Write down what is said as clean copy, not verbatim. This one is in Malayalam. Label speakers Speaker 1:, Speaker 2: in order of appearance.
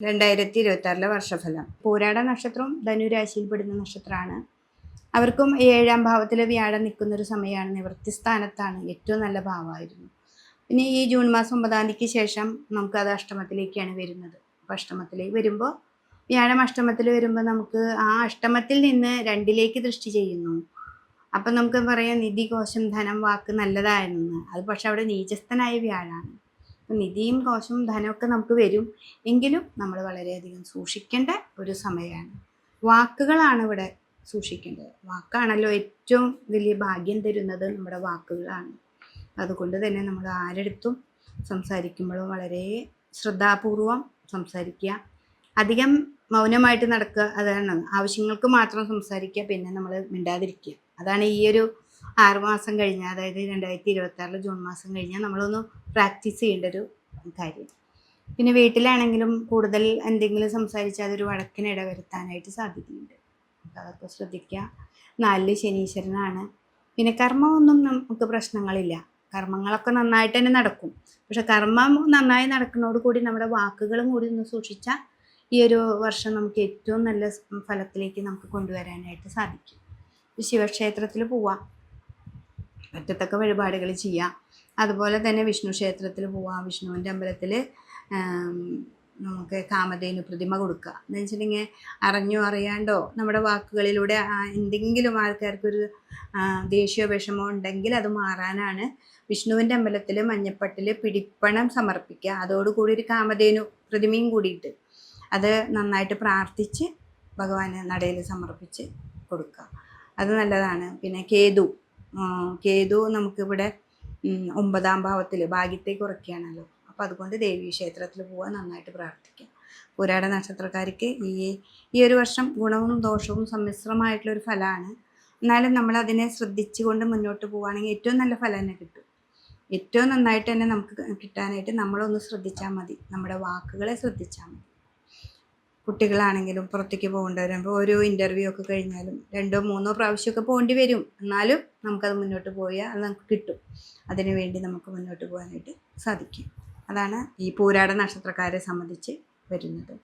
Speaker 1: 2026 വർഷഫലം. പൂരാട നക്ഷത്രം ധനുരാശിയിൽപ്പെടുന്ന നക്ഷത്രമാണ്. അവർക്കും 7ാം ഭാവത്തിൽ വ്യാഴം നിൽക്കുന്ന ഒരു സമയമാണ്. നിവൃത്തി സ്ഥാനത്താണ്. ഏറ്റവും നല്ല ഭാവമായിരുന്നു. പിന്നെ ഈ ജൂൺ മാസം 9-ാം തീയതിക്ക് ശേഷം നമുക്കത് അഷ്ടമത്തിലേക്കാണ് വരുന്നത്. അപ്പോൾ അഷ്ടമത്തിലേക്ക് വരുമ്പോൾ വ്യാഴം അഷ്ടമത്തിൽ വരുമ്പോൾ നമുക്ക് ആ അഷ്ടമത്തിൽ നിന്ന് 2ലേക്ക് ദൃഷ്ടി ചെയ്യുന്നു. അപ്പം നമുക്ക് പറയാം നിധി, കോശം, ധനം, വാക്ക് നല്ലതായിരുന്നു. അത് പക്ഷെ അവിടെ നീചസ്ഥനായ വ്യാഴാണ്. നിധിയും കോശവും ധനമൊക്കെ നമുക്ക് വരും. എങ്കിലും നമ്മൾ വളരെയധികം സൂക്ഷിക്കേണ്ട ഒരു സമയമാണ്. വാക്കുകളാണ് ഇവിടെ സൂക്ഷിക്കേണ്ടത്. വാക്കാണല്ലോ ഏറ്റവും വലിയ ഭാഗ്യം തരുന്നത്. നമ്മുടെ വാക്കുകളാണ്. അതുകൊണ്ട് തന്നെ നമ്മൾ ആരെടുത്തും സംസാരിക്കുമ്പോഴും വളരെ ശ്രദ്ധാപൂർവം സംസാരിക്കുക. അധികം മൗനമായിട്ട് നടക്കുക. അതാണ്. ആവശ്യങ്ങൾക്ക് മാത്രം സംസാരിക്കുക. പിന്നെ നമ്മൾ മിണ്ടാതിരിക്കുക. അതാണ് ഈ ഒരു 6 മാസം കഴിഞ്ഞാൽ, അതായത് 2026 ജൂൺ മാസം കഴിഞ്ഞാൽ നമ്മളൊന്ന് പ്രാക്ടീസ് ചെയ്യേണ്ട ഒരു കാര്യം. പിന്നെ വീട്ടിലാണെങ്കിലും കൂടുതൽ എന്തെങ്കിലും സംസാരിച്ചാൽ അതൊരു വഴക്കിന് ഇടവരുത്താനായിട്ട് സാധ്യതയുണ്ട്. അതൊക്കെ ശ്രദ്ധിക്കുക. 4 ശനീശ്വരനാണ്. പിന്നെ കർമ്മമൊന്നും നമുക്ക് പ്രശ്നങ്ങളില്ല. കർമ്മങ്ങളൊക്കെ നന്നായിട്ട് തന്നെ നടക്കും. പക്ഷെ കർമ്മം നന്നായി നടക്കുന്നതോട് കൂടി നമ്മുടെ വാക്കുകളും കൂടി ഒന്ന് സൂക്ഷിച്ചാൽ ഈ ഒരു വർഷം നമുക്ക് ഏറ്റവും നല്ല ഫലത്തിലേക്ക് നമുക്ക് കൊണ്ടുവരാനായിട്ട് സാധിക്കും. ശിവക്ഷേത്രത്തിൽ പോവാം, പറ്റത്തക്ക വഴിപാടുകൾ ചെയ്യാം. അതുപോലെ തന്നെ വിഷ്ണു ക്ഷേത്രത്തിൽ പോവാം. വിഷ്ണുവിൻ്റെ അമ്പലത്തിൽ നമുക്ക് കാമധേനു പ്രതിമ കൊടുക്കുക. എന്ന് വെച്ചിട്ടുണ്ടെങ്കിൽ അറിഞ്ഞോ അറിയാണ്ടോ നമ്മുടെ വാക്കുകളിലൂടെ എന്തെങ്കിലും ആൾക്കാർക്കൊരു ദേഷ്യമോ വിഷമോ ഉണ്ടെങ്കിൽ അത് മാറാനാണ് വിഷ്ണുവിൻ്റെ അമ്പലത്തിൽ മഞ്ഞപ്പട്ടിൽ പിടിപ്പണം സമർപ്പിക്കുക. അതോടുകൂടി ഒരു കാമധേനു പ്രതിമയും കൂടിയിട്ട് അത് നന്നായിട്ട് പ്രാർത്ഥിച്ച് ഭഗവാന് നടയിൽ സമർപ്പിച്ച് കൊടുക്കുക. അത് നല്ലതാണ്. പിന്നെ കേതു നമുക്കിവിടെ 9ാം ഭാവത്തിൽ ഭാഗ്യത്തെ കുറയ്ക്കുകയാണല്ലോ. അപ്പോൾ അതുകൊണ്ട് ദേവീ ക്ഷേത്രത്തിൽ പോകാൻ നന്നായിട്ട് പ്രാർത്ഥിക്കുക. പൂരാട നക്ഷത്രക്കാർക്ക് ഈ ഒരു വർഷം ഗുണവും ദോഷവും സമ്മിശ്രമായിട്ടുള്ളൊരു ഫലമാണ്. എന്നാലും നമ്മളതിനെ ശ്രദ്ധിച്ചുകൊണ്ട് മുന്നോട്ട് പോവുകയാണെങ്കിൽ ഏറ്റവും നല്ല ഫലം തന്നെ കിട്ടും. ഏറ്റവും നന്നായിട്ട് തന്നെ നമുക്ക് കിട്ടാനായിട്ട് നമ്മളൊന്ന് ശ്രദ്ധിച്ചാൽ മതി. നമ്മുടെ വാക്കുകളെ ശ്രദ്ധിച്ചാൽ മതി. കുട്ടികളാണെങ്കിലും പുറത്തേക്ക് പോകേണ്ടി വരുമ്പോൾ ഓരോ ഇൻ്റർവ്യൂ ഒക്കെ കഴിഞ്ഞാലും 2ഓ 3ഓ പ്രാവശ്യമൊക്കെ പോകേണ്ടി വരും. എന്നാലും നമുക്കത് മുന്നോട്ട് പോയാൽ അത് നമുക്ക് കിട്ടും. അതിനു വേണ്ടി നമുക്ക് മുന്നോട്ട് പോകാനായിട്ട് സാധിക്കും. അതാണ് ഈ പൂരാട നക്ഷത്രക്കാരെ സംബന്ധിച്ച് വരുന്നത്.